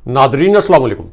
Nadreen अस्सलाम वालेकुम।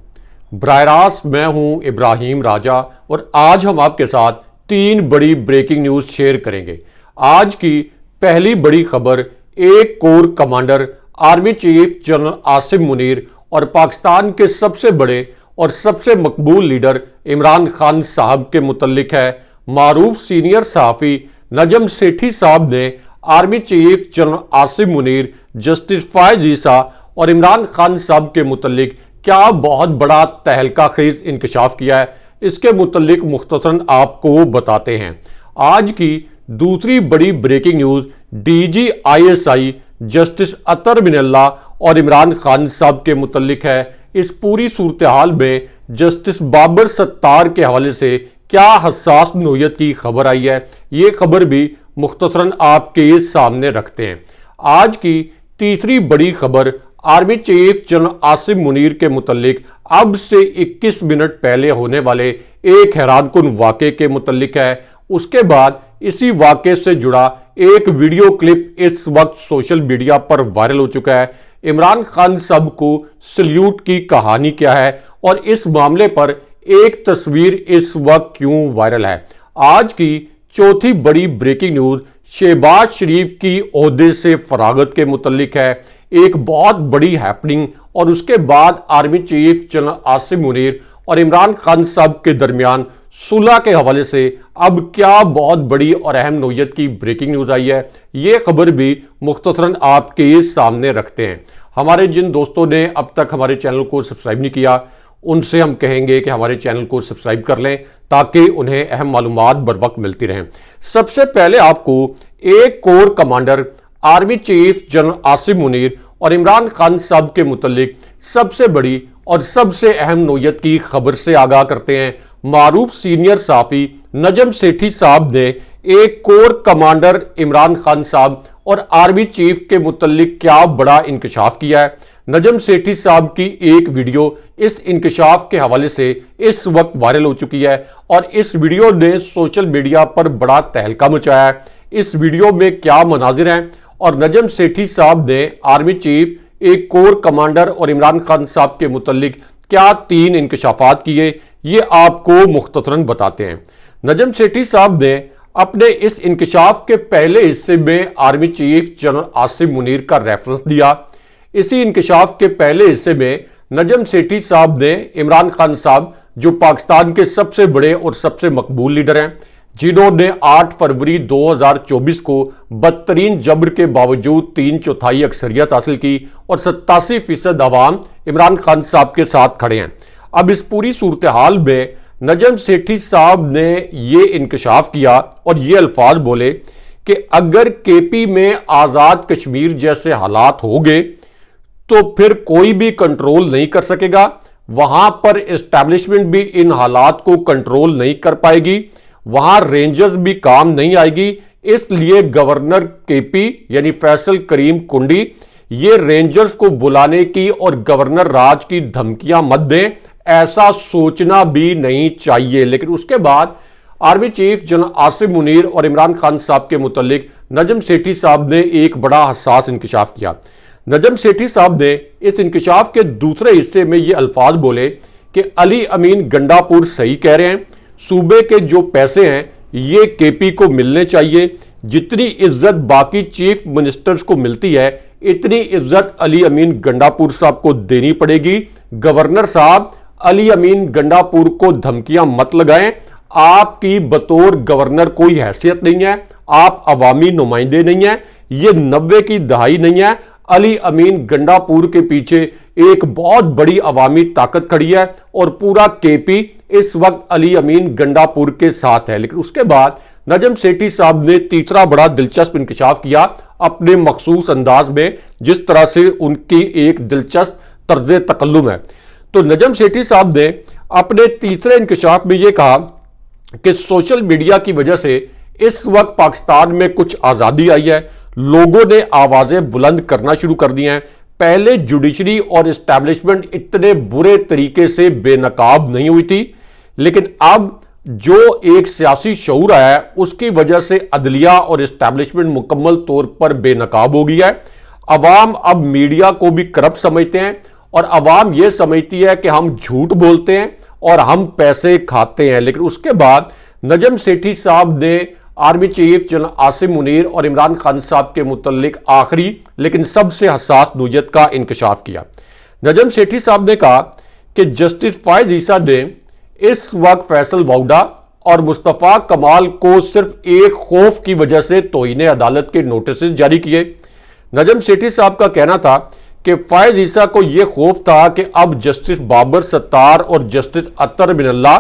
बराह रास्त मैं हूं इब्राहिम राजा और आज हम आपके साथ तीन बड़ी ब्रेकिंग न्यूज़ शेयर करेंगे। आज की पहली बड़ी खबर, एक core commander army chief general Asim Munir और पाकिस्तान के सबसे बड़े और सबसे मकबूल लीडर इमरान खान साहब के मुतल्लिक है। मारूफ सीनियर सहाफ़ी नजम सेठी साहब ने army chief general Asim Munir, justice Faiz Isa और इमरान खान साहब के मुतल्लिक क्या बहुत बड़ा तहलका खेज इंकशाफ किया है, इसके मुतल्लिक मुख्तसरन आपको बताते हैं। आज की दूसरी बड़ी breaking news DG ISI justice Athar Minallah और इमरान खान साहब के मुतल्लिक है। इस पूरी सूरत हाल में जस्टिस बाबर सत्तार के हवाले से क्या हसास नोयत की खबर आई है, ये खबर भी मुख्तसरन आपके सामने रखते हैं। आज की तीसरी बड़ी खबर army chief general Asim Munir के मुतल्लिक अब से 21 मिनट पहले होने वाले एक हैरानकुन वाक़े के मुतल्लिक है। उसके बाद इसी वाक़े से जुड़ा एक वीडियो क्लिप इस वक्त सोशल मीडिया पर वायरल हो चुका है। इमरान खान साहब को सल्यूट की कहानी क्या है और इस मामले पर एक तस्वीर इस वक्त क्यों वायरल है। आज की चौथी बड़ी ब्रेकिंग न्यूज़ शहबाज शरीफ की ओहदे से फरागत के मुतल्लिक है। एक बहुत बड़ी हैपनिंग और उसके बाद army chief general Asim Munir और इमरान खान साहब के दरमियान सुलह के हवाले से अब क्या बहुत बड़ी और अहम नोयत की ब्रेकिंग न्यूज़ आई है, ये खबर भी मुख्तसरन आपके सामने रखते हैं। हमारे जिन दोस्तों ने अब तक हमारे चैनल को सब्सक्राइब नहीं किया, उनसे हम कहेंगे कि हमारे चैनल को सब्सक्राइब कर लें ताकि उन्हें अहम मालूमात बर वक्त मिलती रहें। सबसे पहले आपको एक core commander army chief general Asim Munir और इमरान खान साहब के मुतल्लिक सबसे बड़ी और सबसे अहम नोयत की खबर से आगाह करते हैं। मारूफ सीनियर सहाफ़ी नजम सेठी साहब ने एक कोर कमांडर इमरान खान साहब और आर्मी चीफ के मुतल्लिक क्या बड़ा इंकशाफ किया है। नजम सेठी साहब की एक वीडियो इस इंकशाफ के हवाले से इस वक्त वायरल हो चुकी है और इस वीडियो ने सोशल मीडिया पर बड़ा तहलका मचाया है। इस वीडियो में क्या मनाजिर हैं और नजम सेठी साहब ने आर्मी चीफ, एक कोर कमांडर और इमरान खान साहब के मुतल्लिक क्या तीन इंकशाफात किए, ये आपको मुख्तसरन बताते हैं। नजम सेठी साहब ने अपने इस इंकशाफ के पहले हिस्से में army chief general Asim Munir का रेफरेंस दिया। इसी इंकशाफ के पहले हिस्से में नजम सेठी साहब ने इमरान खान साहब, जो पाकिस्तान के सबसे बड़े और सबसे मकबूल लीडर हैं, जिन्होंने 8 फरवरी 2024 को बदतरीन जबर के बावजूद 3/4 अक्सरियत हासिल की और 87% अवाम इमरान खान साहब के साथ खड़े हैं। अब इस पूरी सूरत हाल में नजम सेठी साहब ने ये इंकशाफ किया और ये अल्फाज बोले कि अगर KP में आज़ाद कश्मीर जैसे हालात हो गए तो फिर कोई भी कंट्रोल नहीं कर सकेगा, वहां पर एस्टैब्लिशमेंट भी इन हालात को कंट्रोल नहीं कर पाएगी, वहां रेंजर्स भी काम नहीं आएगी। इसलिए गवर्नर KP यानी फैसल करीम कुंडी ये रेंजर्स को बुलाने की और गवर्नर राज की धमकियां मत दें, ऐसा सोचना भी नहीं चाहिए। लेकिन उसके बाद army chief general Asim Munir और इमरान खान साहब के मुतल्लिक नजम सेठी साहब ने एक बड़ा हसास इंकशाफ किया। नजम सेठी साहब ने इस इंकशाफ के दूसरे हिस्से में ये अल्फाज बोले कि अली अमीन गंडापुर सही कह रहे हैं, सूबे के जो पैसे हैं ये KP को मिलने चाहिए। जितनी इज्जत बाकी चीफ मिनिस्टर्स को मिलती है इतनी इज्जत अली अमीन गंडापुर साहब को देनी पड़ेगी। गवर्नर साहब, अली अमीन गंडापुर को धमकियां मत लगाएं, आपकी बतौर गवर्नर कोई हैसियत नहीं है, आप अवामी नुमाइंदे नहीं हैं, ये 90 की दहाई नहीं है। अली अमीन गंडापुर के पीछे एक बहुत बड़ी अवामी ताकत खड़ी है और पूरा KP इस वक्त अली अमीन गंडापुर के साथ है। लेकिन उसके बाद नजम सेठी साहब ने तीसरा बड़ा दिलचस्प इंकशाफ किया अपने मखसूस अंदाज में, जिस तरह से उनकी एक दिलचस्प तर्ज तकल्लुम है। तो नजम सेठी साहब ने अपने तीसरे इंकशाफ में यह कहा कि सोशल मीडिया की वजह से इस वक्त पाकिस्तान में कुछ आज़ादी आई है, लोगों ने आवाजें बुलंद करना शुरू कर दी हैं। पहले जुडिशरी और एस्टैब्लिशमेंट इतने बुरे तरीके से बेनकाब नहीं हुई थी, लेकिन अब जो एक सियासी शऊर आया है उसकी वजह से अदलिया और एस्टैब्लिशमेंट मुकम्मल तौर पर बेनकाब हो गई है। अवाम अब मीडिया को भी करप्ट समझते हैं और अवाम यह समझती है कि हम झूठ बोलते हैं और हम पैसे खाते हैं। लेकिन उसके बाद नजम सेठी साहब ने army chief general Asim Munir और इमरान खान साहब के मुतल्लिक आखिरी लेकिन सबसे हसास नुयत का इंकशाफ किया। नजम सेठी साहब ने कहा कि जस्टिस फायज ईसा ने इस वक्त फैसल वाउडा और मुस्तफ़ा कमाल को सिर्फ एक खौफ की वजह से तौहीन अदालत के नोटिस जारी किए। नजम सेठी साहब का कहना था कि फायज ईसा को यह खौफ था कि अब जस्टिस बाबर सत्तार और जस्टिस अतर बिनल्ला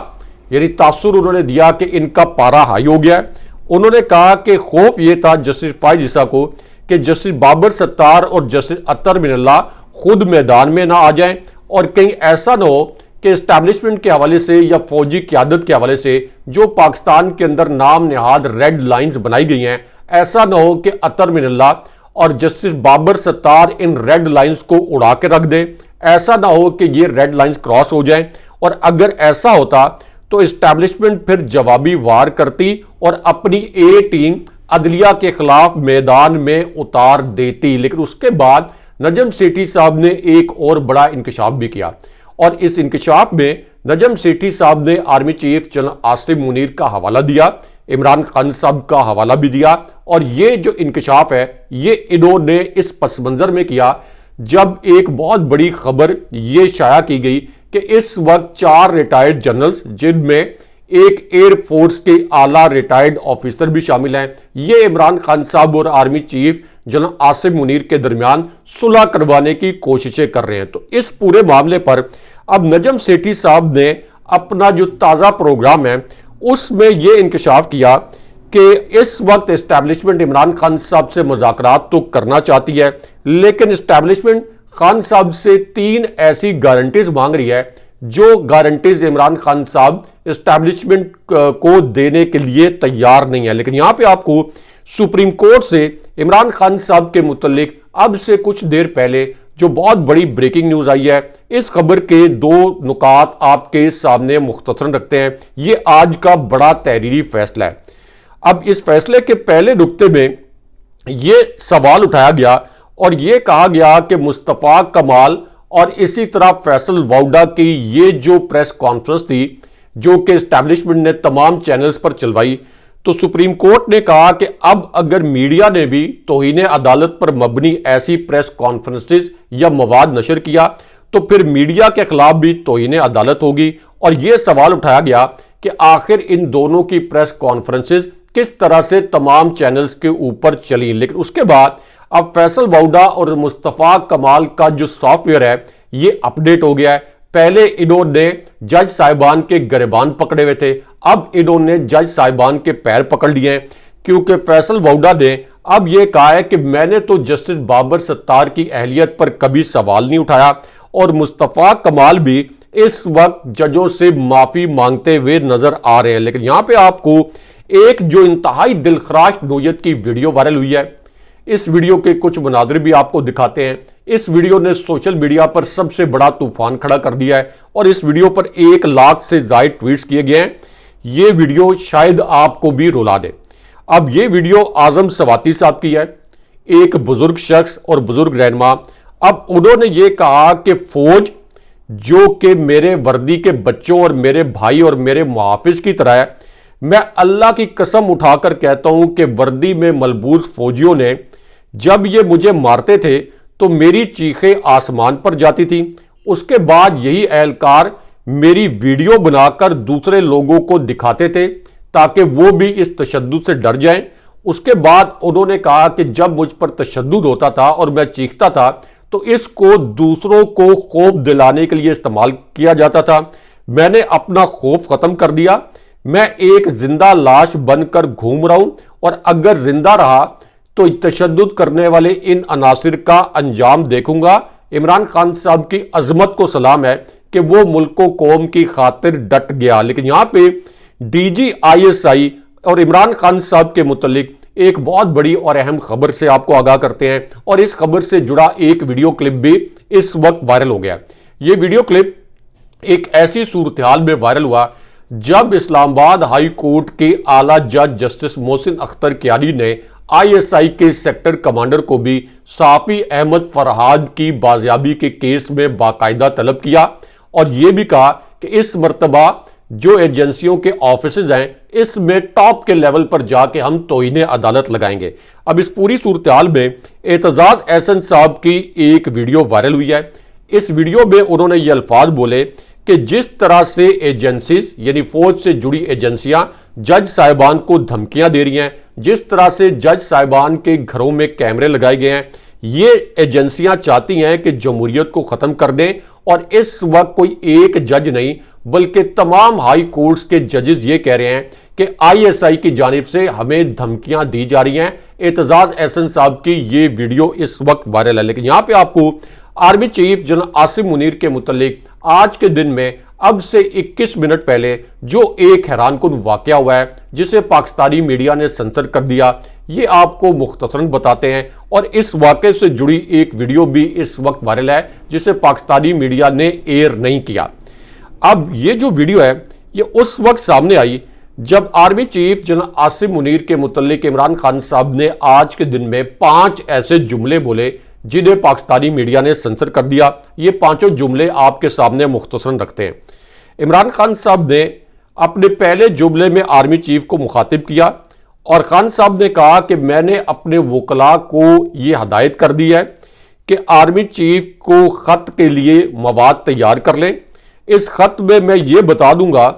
यानी तासुर उन्होंने दिया कि इनका पारा हाई हो गया है। उन्होंने कहा कि खौफ यह था जस्टिस फायज ईसा को कि जस्टिस बाबर सत्तार और जस्टिस अतर बिनल्ला खुद मैदान में ना आ जाएं और कहीं ऐसा ना हो कि इस्टेब्लिशमेंट के हवाले से या फौजी क़यादत के हवाले से जो पाकिस्तान के अंदर नाम निहाद रेड लाइंस बनाई गई हैं, ऐसा ना हो कि अतर बिनल्ला और जस्टिस बाबर सत्तार इन रेड लाइंस को उड़ा के रख दें। ऐसा ना हो कि ये रेड लाइंस क्रॉस हो जाएं और अगर ऐसा होता तो इस्टेब्लिशमेंट फिर जवाबी वार करती और अपनी ए टीम अदलिया के खिलाफ मैदान में उतार देती। लेकिन उसके बाद नजम सेठी साहब ने एक और बड़ा इंकशाफ भी किया और इस इंकशाफ में नजम सेठी साहब ने army chief general Asim Munir का हवाला दिया, इमरान खान साहब का हवाला भी दिया। और ये जो इंकशाफ है ये इन्होंने इस पस मंजर में किया जब एक बहुत बड़ी खबर ये शाया की गई कि इस वक्त 4 रिटायर्ड जनरल्स जिनमें एक एयरफोर्स के आला रिटायर्ड ऑफिसर भी शामिल हैं, ये इमरान खान साहब और army chief general Asim Munir के दरमियान सुलह करवाने की कोशिशें कर रहे हैं। तो इस पूरे मामले पर अब नजम सेठी साहब ने अपना जो ताज़ा प्रोग्राम है उसमें यह इंकशाफ किया कि इस वक्त इस्टेब्लिशमेंट इमरान खान साहब से मुज़ाकरात तो करना चाहती है, लेकिन इस्टेब्लिशमेंट खान साहब से 3 ऐसी गारंटीज मांग रही है जो गारंटीज इमरान खान साहब इस्टेब्लिशमेंट को देने के लिए तैयार नहीं है। लेकिन यहां पे आपको सुप्रीम कोर्ट से इमरान खान साहब के मुतल्लिक अब से कुछ देर पहले जो बहुत बड़ी ब्रेकिंग न्यूज आई है, इस खबर के 2 नुकात आपके सामने मुख्तसरन रखते हैं। ये आज का बड़ा तहरीरी फैसला है। अब इस फैसले के पहले नुक्ते में ये सवाल उठाया गया और ये कहा गया कि मुस्तफ़ा कमाल और इसी तरह फैसल वाउडा की ये जो प्रेस कॉन्फ्रेंस थी जो कि एस्टैब्लिशमेंट ने तमाम चैनल्स पर चलवाई, तो सुप्रीम कोर्ट ने कहा कि अब अगर मीडिया ने भी तौहीन अदालत पर मबनी ऐसी प्रेस कॉन्फ्रेंसेस या मवाद नशर किया तो फिर मीडिया के खिलाफ भी तौहीन अदालत होगी। और यह सवाल उठाया गया कि आखिर इन दोनों की प्रेस कॉन्फ्रेंसेस किस तरह से तमाम चैनल्स के ऊपर चली। लेकिन उसके बाद अब फैसल वाउडा और मुस्तफ़ा कमाल का जो सॉफ्टवेयर है ये अपडेट हो गया है। पहले इन्होंने जज साहिबान के गिरबान पकड़े हुए थे, अब इन्होंने जज साहिबान के पैर पकड़ लिए हैं, क्योंकि फैसल वाउडा ने अब यह कहा है कि मैंने तो जस्टिस बाबर सत्तार की अहलियत पर कभी सवाल नहीं उठाया और मुस्तफ़ा कमाल भी इस वक्त जजों से माफी मांगते हुए नजर आ रहे हैं। लेकिन यहां पे आपको एक जो इंतहाई दिलखराश नोयत की वीडियो वायरल हुई है, इस वीडियो के कुछ मनाजिर भी आपको दिखाते हैं। इस वीडियो ने सोशल मीडिया पर सबसे बड़ा तूफान खड़ा कर दिया है और इस वीडियो पर 1 लाख से ज्यादा ट्वीट्स किए गए हैं। यह वीडियो शायद आपको भी रुला दे। अब यह वीडियो आजम सवाती साहब की है, एक बुजुर्ग शख्स और बुजुर्ग रहनुमा। अब उन्होंने ये कहा कि फौज जो कि मेरे वर्दी के बच्चों और मेरे भाई और मेरे मुहाफिज की तरह है, मैं अल्लाह की कसम उठाकर कहता हूं कि वर्दी में मलबूस फौजियों ने जब ये मुझे मारते थे तो मेरी चीखें आसमान पर जाती थी। उसके बाद यही एहलकार मेरी वीडियो बनाकर दूसरे लोगों को दिखाते थे ताकि वो भी इस तशद्दुद से डर जाएं। उसके बाद उन्होंने कहा कि जब मुझ पर तशद्दुद होता था और मैं चीखता था तो इसको दूसरों को खौफ दिलाने के लिए इस्तेमाल किया जाता था। मैंने अपना खौफ खत्म कर दिया, मैं एक जिंदा लाश बनकर घूम रहा हूं और अगर जिंदा रहा तो तशद्दुद करने वाले इन अनासिर का अंजाम देखूंगा। इमरान खान साहब की अजमत को सलाम है कि वो मुल्क को कौम की खातिर डट गया। लेकिन यहां पे डीजी ISI और इमरान खान साहब के मुतल्लिक एक बहुत बड़ी और अहम खबर से आपको आगाह करते हैं और इस खबर से जुड़ा एक वीडियो क्लिप भी इस वक्त वायरल हो गया। ये वीडियो क्लिप एक ऐसी सूरत हाल में वायरल हुआ जब इस्लामाबाद हाई कोर्ट के आला जज जस्टिस मोहसिन अख्तर कियानी ने आईएसआई के सेक्टर कमांडर को भी साफी अहमद फरहाद की बाजियाबी के केस में बाकायदा तलब किया और यह भी कहा कि इस मर्तबा जो एजेंसियों के ऑफिसेज हैं इसमें टॉप के लेवल पर जाके हम तौहीन अदालत लगाएंगे। अब इस पूरी सूरत हाल में एतजाज एहसन साहब की एक वीडियो वायरल हुई है। इस वीडियो में उन्होंने ये अल्फाज बोले कि जिस तरह से एजेंसीज यानी फौज से जुड़ी एजेंसियां जज साहिबान को धमकियां दे रही हैं, जिस तरह से जज साहिबान के घरों में कैमरे लगाए गए हैं, ये एजेंसियां चाहती हैं कि जमहूरियत को खत्म कर दें। और इस वक्त कोई एक जज नहीं बल्कि तमाम हाई कोर्ट्स के जजेस ये कह रहे हैं कि आईएसआई की जानिब से हमें धमकियां दी जा रही हैं। एतजाज एहसन साहब की ये वीडियो इस वक्त वायरल है। लेकिन यहां पे आपको army chief general Asim Munir के मुतालिक आज के दिन में अब से 21 मिनट पहले जो एक हैरानकुन वाकया हुआ है जिसे पाकिस्तानी मीडिया ने सेंसर कर दिया, ये आपको मुख्तसरन बताते हैं। और इस वाकये से जुड़ी एक वीडियो भी इस वक्त वायरल है जिसे पाकिस्तानी मीडिया ने एयर नहीं किया। अब ये जो वीडियो है ये उस वक्त सामने आई जब army chief general Asim Munir के मुतालिक इमरान खान साहब ने आज के दिन में 5 ऐसे जुमले बोले जिन्हें पाकिस्तानी मीडिया ने सेंसर कर दिया। ये 5 जुमले आपके सामने मुख्तसरन रखते हैं। इमरान खान साहब ने अपने पहले जुमले में आर्मी चीफ को मुखातिब किया और खान साहब ने कहा कि मैंने अपने वकला को यह हदायत कर दी है कि आर्मी चीफ को खत के लिए मवाद तैयार कर लें। इस खत में मैं ये बता दूंगा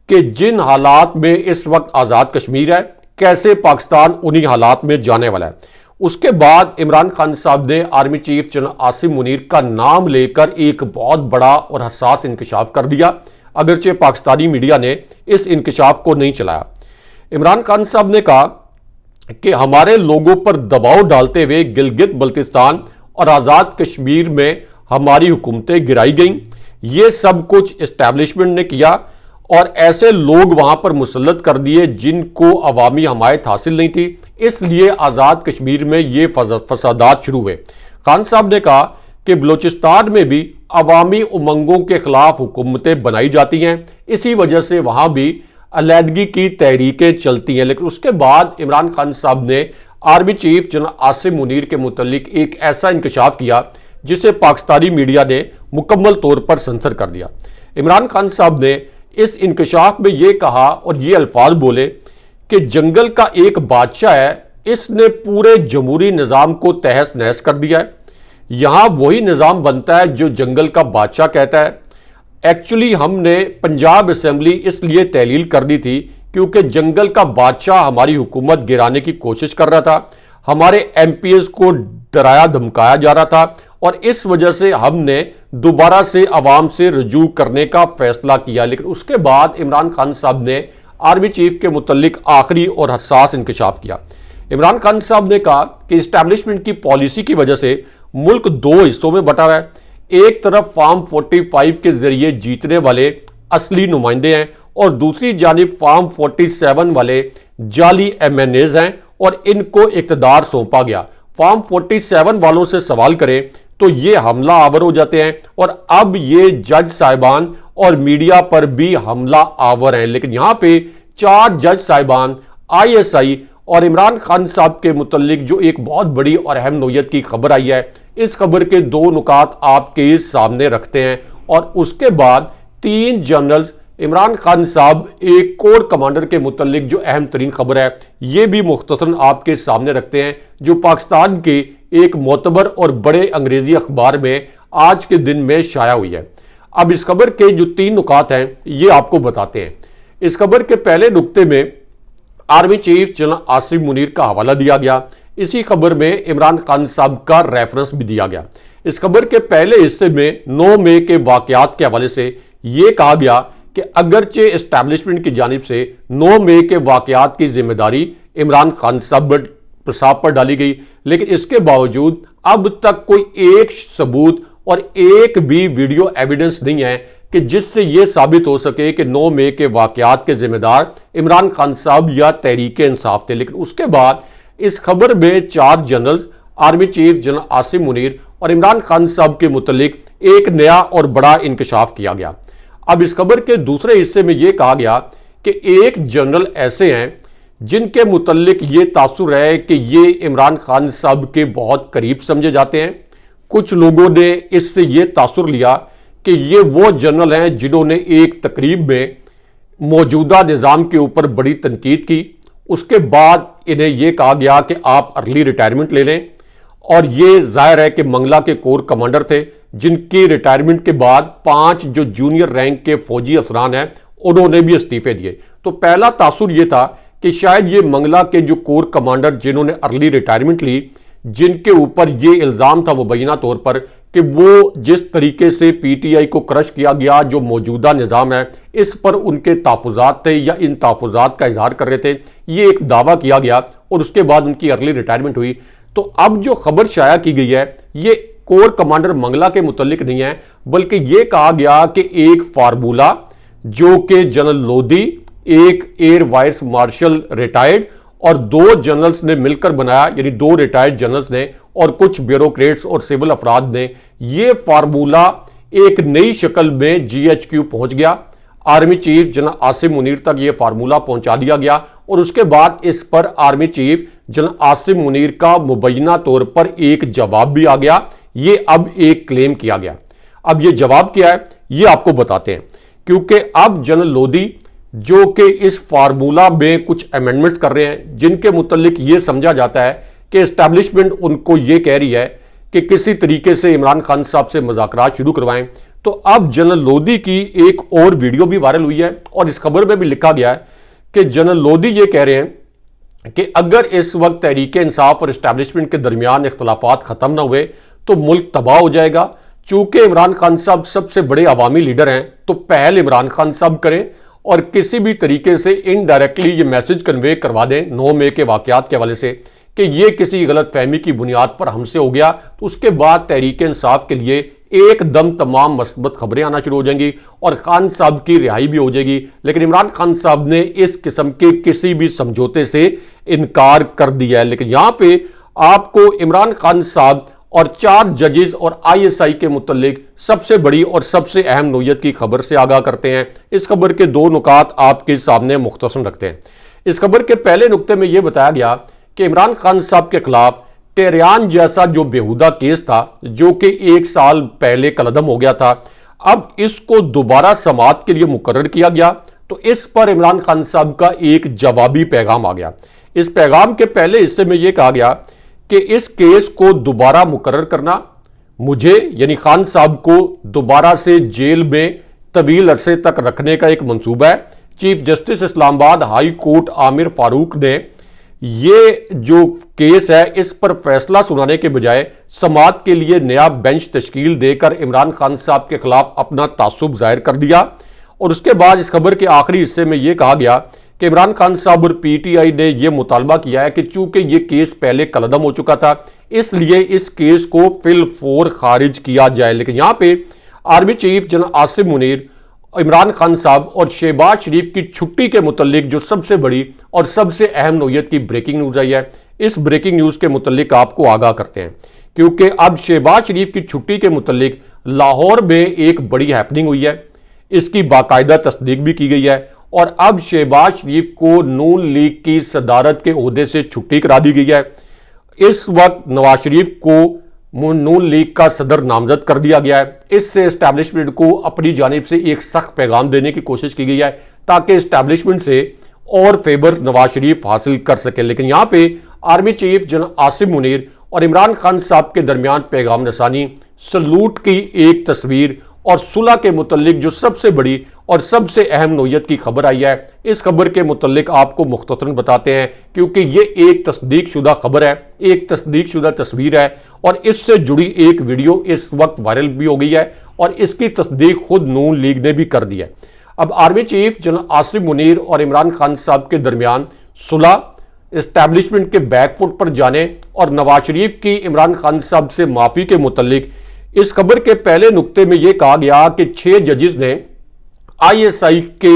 कि जिन हालात में इस वक्त आज़ाद कश्मीर है कैसे पाकिस्तान उन्हीं हालात में जाने वाला है। उसके बाद इमरान खान साहब ने army chief general Asim Munir का नाम लेकर एक बहुत बड़ा और हसास इंकशाफ कर दिया, अगरचे पाकिस्तानी मीडिया ने इस इंकशाफ को नहीं चलाया। इमरान खान साहब ने कहा कि हमारे लोगों पर दबाव डालते हुए गिलगित बल्तिस्तान और आज़ाद कश्मीर में हमारी हुकूमतें गिराई गईं। ये सब कुछ इस्टेब्लिशमेंट ने किया और ऐसे लोग वहां पर मुसल्लत कर दिए जिनको अवामी हमायत हासिल नहीं थी, इसलिए आज़ाद कश्मीर में ये फसादात शुरू हुए। खान साहब ने कहा कि बलूचिस्तान में भी अवामी उमंगों के खिलाफ हुकूमतें बनाई जाती हैं, इसी वजह से वहां भी अलहदगी की तहरीकें चलती हैं। लेकिन उसके बाद इमरान खान साहब ने army chief general Asim Munir के मुतालिक एक ऐसा इंकशाफ किया जिसे पाकिस्तानी मीडिया ने मुकम्मल तौर पर सेंसर कर दिया। इमरान खान साहब ने इस इंकशाफ में यह कहा और ये अल्फाज बोले कि जंगल का एक बादशाह है, इसने पूरे जमहूरी निज़ाम को तहस नहस कर दिया है। यहां वही निज़ाम बनता है जो जंगल का बादशाह कहता है। एक्चुअली हमने पंजाब असेंबली इसलिए तहलील कर दी थी क्योंकि जंगल का बादशाह हमारी हुकूमत गिराने की कोशिश कर रहा था, हमारे एमपीएस को डराया धमकाया जा रहा था और इस वजह से हमने दोबारा से अवाम से रजू करने का फैसला किया। लेकिन उसके बाद इमरान खान साहब ने आर्मी चीफ के मुतालिक आखिरी और हसास इंकशाफ किया। इमरान खान साहब ने कहा कि इस्टेब्लिशमेंट की पॉलिसी की वजह से मुल्क 2 हिस्सों में बटा है। एक तरफ फार्म 45 के जरिए जीतने वाले असली नुमाइंदे हैं और दूसरी जानिब फार्म 47 वाले जाली एमएनएज हैं और इनको इक़्तिदार सौंपा गया। फार्म 47 वालों से सवाल करें तो ये हमला आवर हो जाते हैं और अब ये जज साहिबान और मीडिया पर भी हमला आवर हैं। लेकिन यहां पे 4 जज साहिबान आईएसआई और इमरान खान साहब के मुतालिक जो एक बहुत बड़ी और अहम नोयत की खबर आई है, इस खबर के 2 नुकात आपके सामने रखते हैं और उसके बाद 3 जनरल्स इमरान खान साहब एक कोर कमांडर के मुतालिक जो अहम तरीन खबर है ये भी मुख्तसरन आपके सामने रखते हैं जो पाकिस्तान के एक मोतबर और बड़े अंग्रेजी अखबार में आज के दिन में शाया हुई है। अब इस खबर के जो 3 नुकात हैं ये आपको बताते हैं। इस खबर के पहले नुक्ते में army chief general Asim Munir का हवाला दिया गया। इसी खबर में इमरान खान साहब का रेफरेंस भी दिया गया। इस खबर के पहले हिस्से में 9 मई के वाकयात के हवाले से यह कहा गया कि अगरचे एस्टैब्लिशमेंट की जानिब से 9 मई के वाकयात की जिम्मेदारी इमरान खान साहब पर डाली गई, लेकिन इसके बावजूद अब तक कोई एक सबूत और एक भी वीडियो एविडेंस नहीं है कि जिससे यह साबित हो सके कि 9 मई के वाकयात के जिम्मेदार इमरान खान साहब या तहरीक इंसाफ थे। लेकिन उसके बाद इस खबर में 4 general army chief general Asim Munir और इमरान खान साहब के मुतालिक एक नया और बड़ा इंकशाफ किया गया। अब इस खबर के दूसरे हिस्से में यह कहा गया कि एक जनरल ऐसे हैं जिनके मुतल्लिक ये तासुर है कि ये इमरान खान साहब के बहुत करीब समझे जाते हैं। कुछ लोगों ने इससे ये तासुर लिया कि ये वो जनरल हैं जिन्होंने एक तकरीब में मौजूदा निज़ाम के ऊपर बड़ी तनकीद की। उसके बाद इन्हें यह कहा गया कि आप अर्ली रिटायरमेंट ले लें, और ये जाहिर है कि मंगला के कोर कमांडर थे जिनकी रिटायरमेंट के बाद 5 जो जूनियर रैंक के फौजी अफसरान हैं उन्होंने भी इस्तीफे दिए। तो पहला तासुर यह था कि शायद ये मंगला के जो कोर कमांडर जिन्होंने अर्ली रिटायरमेंट ली, जिनके ऊपर ये इल्ज़ाम था मुबैना तौर पर कि वो जिस तरीके से पीटीआई को क्रश किया गया, जो मौजूदा निज़ाम है इस पर उनके तहफ़्फ़ुज़ात थे या इन तहफ़्फ़ुज़ात का इजहार कर रहे थे, ये एक दावा किया गया और उसके बाद उनकी अर्ली रिटायरमेंट हुई। तो अब जो खबर शाया की गई है ये कोर कमांडर मंगला के मुतल्लिक नहीं है, बल्कि ये कहा गया कि एक फार्मूला जो कि जनरल लोदी, एक एयर वाइस मार्शल रिटायर्ड और 2 जनरल्स ने मिलकर बनाया, यानी 2 रिटायर्ड जनरल्स ने और कुछ ब्यूरोक्रेट्स और सिविल अफराद ने, ये फार्मूला एक नई शक्ल में जीएचक्यू पहुंच गया। Army chief general Asim Munir तक ये फार्मूला पहुंचा दिया गया और उसके बाद इस पर army chief general Asim Munir का मुबैना तौर पर एक जवाब भी आ गया। ये अब एक क्लेम किया गया। अब ये जवाब क्या है ये आपको बताते हैं, क्योंकि अब जनरल लोदी जो कि इस फार्मूला में कुछ अमेंडमेंट्स कर रहे हैं जिनके मुतल्लिक ये समझा जाता है कि एस्टैब्लिशमेंट उनको ये कह रही है कि किसी तरीके से इमरान खान साहब से मुज़ाकरात शुरू करवाएं। तो अब जनरल लोदी की एक और वीडियो भी वायरल हुई है और इस खबर में भी लिखा गया है कि जनरल लोदी ये कह रहे हैं कि अगर इस वक्त तहरीक इंसाफ और एस्टैब्लिशमेंट के दरमियान इख्तलाफात खत्म ना हुए तो मुल्क तबाह हो जाएगा। चूंकि इमरान खान साहब सबसे बड़े अवामी लीडर हैं तो पहल इमरान खान साहब करें और किसी भी तरीके से इनडायरेक्टली ये मैसेज कन्वे करवा दें 9 मई के वाकयात के हवाले से कि ये किसी गलत फहमी की बुनियाद पर हमसे हो गया, तो उसके बाद तहरीक इंसाफ के लिए एकदम तमाम मस्बत खबरें आना शुरू हो जाएंगी और खान साहब की रिहाई भी हो जाएगी। लेकिन इमरान खान साहब ने इस किस्म के किसी भी समझौते से इनकार कर दिया है। लेकिन यहां पे आपको इमरान खान साहब और 4 जजेस और आईएसआई के मुतल्लिक सबसे बड़ी और सबसे अहम नोयत की खबर से आगाह करते हैं। इस खबर के 2 नुकात आपके सामने मुख्तसर रखते हैं। इस खबर के पहले नुक्ते में यह बताया गया कि इमरान खान साहब के खिलाफ टेरियान जैसा जो बेहुदा केस था जो कि 1 साल पहले कलअदम हो गया था, अब इसको दोबारा समाअत के लिए मुकर्रर किया गया। तो इस पर इमरान खान साहब का एक जवाबी पैगाम आ गया। इस पैगाम के पहले हिस्से में यह कहा गया कि इस केस को दोबारा मुकर्रर करना मुझे यानी खान साहब को दोबारा से जेल में तवील अरसे तक रखने का एक मंसूबा है। Chief justice Islamabad high court Aamir Farooq ने ये जो केस है इस पर फैसला सुनाने के बजाय समाअत के लिए नया बेंच तश्कील देकर इमरान खान साहब के खिलाफ अपना तासुब जाहिर कर दिया। और उसके बाद इस खबर के आखिरी हिस्से में यह कहा गया कि इमरान खान साहब और पीटीआई ने यह मुतालबा किया है कि चूंकि यह केस पहले कलअदम हो चुका था इसलिए इस केस को फिलफौर खारिज किया जाए। लेकिन यहां पे army chief general Asim Munir, Imran Khan साहब और शहबाज शरीफ की छुट्टी के मुतल्लिक जो सबसे बड़ी और सबसे अहम नोयत की ब्रेकिंग न्यूज आई है, इस ब्रेकिंग न्यूज के मुतल्लिक आपको आगाह करते हैं। क्योंकि अब शहबाज शरीफ की छुट्टी के मुतल्लिक लाहौर में एक बड़ी हैपनिंग हुई है, इसकी बाकायदा तस्दीक भी की गई है और अब शहबाज शरीफ को नून लीग की सदारत के ओहदे से छुट्टी करा दी गई है। इस वक्त नवाज शरीफ को नून लीग का सदर नामजद कर दिया गया है। इससे एस्टैब्लिशमेंट को अपनी जानिब से एक सख्त पैगाम देने की कोशिश की गई है ताकि एस्टैब्लिशमेंट से और फेवर नवाज शरीफ हासिल कर सके। लेकिन यहां पे army chief general Asim Munir और इमरान खान साहब के दरमियान पैगाम रसानी, सलूट की एक तस्वीर और सुलह के मुतल्लिक जो सबसे बड़ी और सबसे अहम नोयत की खबर आई है, इस खबर के मुतल्लिक आपको मुख्तसरन बताते हैं क्योंकि ये एक तस्दीक शुदा खबर है, एक तस्दीक शुदा तस्वीर है और इससे जुड़ी एक वीडियो इस वक्त वायरल भी हो गई है और इसकी तस्दीक खुद नून लीग ने भी कर दी है। अब army chief general Asim Munir और इमरान खान साहब के दरमियान सुलह, एस्टैब्लिशमेंट के बैकफुट पर जाने और नवाज शरीफ की इमरान खान साहब से माफी के मुतल्लिक इस खबर के पहले नुक्ते में यह कहा गया कि 6 जजेस ने आईएसआई के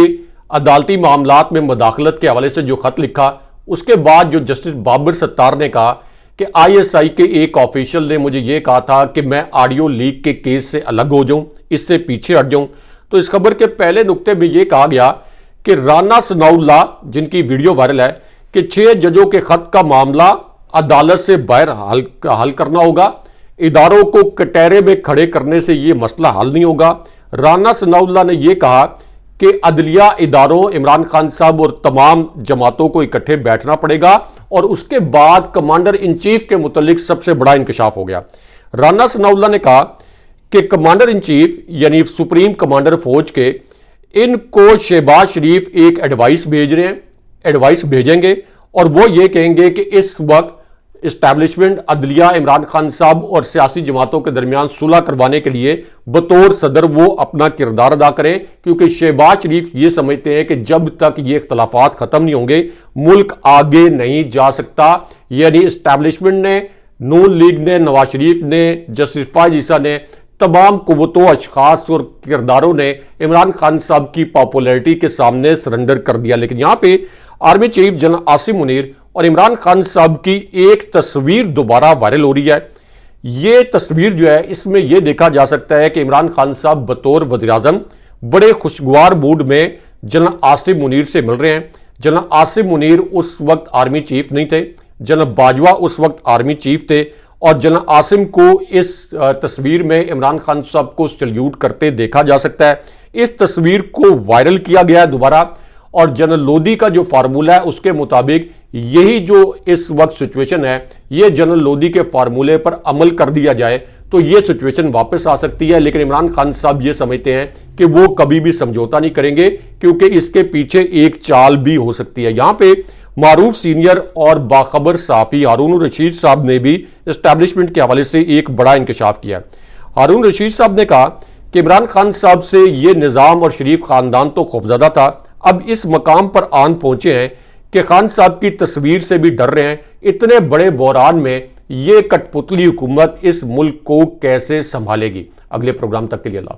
अदालती मामलात में मुदाखलत के हवाले से जो खत लिखा, उसके बाद जो जस्टिस बाबर सत्तार ने कहा कि आईएसआई के एक ऑफिशियल ने मुझे यह कहा था कि मैं ऑडियो लीक के केस से अलग हो जाऊं, इससे पीछे हट जाऊं। तो इस खबर के पहले नुक्ते में यह कहा गया कि राना सनाउल्लाह, जिनकी वीडियो वायरल है, कि 6 जजों के खत का मामला अदालत से बाहर हल करना होगा। इदारों को कटहरे में खड़े करने से यह मसला हल नहीं होगा। राना सनाउल्लाह ने यह कहा कि अदलिया इदारों, इमरान खान साहब और तमाम जमातों को इकट्ठे बैठना पड़ेगा और उसके बाद कमांडर इन चीफ के मुतालिक सबसे बड़ा इंकशाफ हो गया। राना सनाउल्लाह ने कहा कि कमांडर इन चीफ यानी सुप्रीम कमांडर फौज के, इनको शहबाज शरीफ एक एडवाइस भेजेंगे और वो ये कहेंगे कि इस वक्त इस्टेब्लिशमेंट, अदलिया, इमरान खान साहब और सियासी जमातों के दरमियान सुलह करवाने के लिए बतौर सदर वो अपना किरदार अदा करें, क्योंकि शहबाज शरीफ ये समझते हैं कि जब तक ये इख्तलाफात खत्म नहीं होंगे मुल्क आगे नहीं जा सकता। यानी इस्टेब्लिशमेंट ने, नून लीग ने, नवाज शरीफ ने, जस्टिस फैज ईसा ने, तमाम कुव्वतों, अशखास और किरदारों ने इमरान खान साहब की पॉपुलैरिटी के सामने सरेंडर कर दिया। लेकिन यहां पे army chief general Asim Munir और इमरान खान साहब की एक तस्वीर दोबारा वायरल हो रही है। ये तस्वीर जो है, इसमें यह देखा जा सकता है कि इमरान खान साहब बतौर वज़ीर-ए-आज़म बड़े खुशगवार मूड में जनरल आसिम मुनीर से मिल रहे हैं। जनरल आसिम मुनीर उस वक्त आर्मी चीफ नहीं थे, जनरल बाजवा उस वक्त आर्मी चीफ थे और जनरल आसिम को इस तस्वीर में इमरान खान साहब को सैल्यूट करते देखा जा सकता है। इस तस्वीर को वायरल किया गया है दोबारा और जनरल लोदी का जो फार्मूला है उसके मुताबिक यही जो इस वक्त सिचुएशन है, ये जनरल लोदी के फार्मूले पर अमल कर दिया जाए तो ये सिचुएशन वापस आ सकती है। लेकिन इमरान खान साहब ये समझते हैं कि वो कभी भी समझौता नहीं करेंगे, क्योंकि इसके पीछे एक चाल भी हो सकती है। यहां पे मारूफ सीनियर और बाखबर सहाफी हारून रशीद साहब ने भी एस्टैब्लिशमेंट के हवाले से एक बड़ा इंकशाफ किया। हारून रशीद साहब ने कहा कि इमरान खान साहब से ये निज़ाम और शरीफ खानदान तो खौफजदा था, अब इस मकाम पर आन पहुंचे हैं कि खान साहब की तस्वीर से भी डर रहे हैं। इतने बड़े बहरान में ये कठपुतली हुकूमत इस मुल्क को कैसे संभालेगी। अगले प्रोग्राम तक के लिए अल्लाह।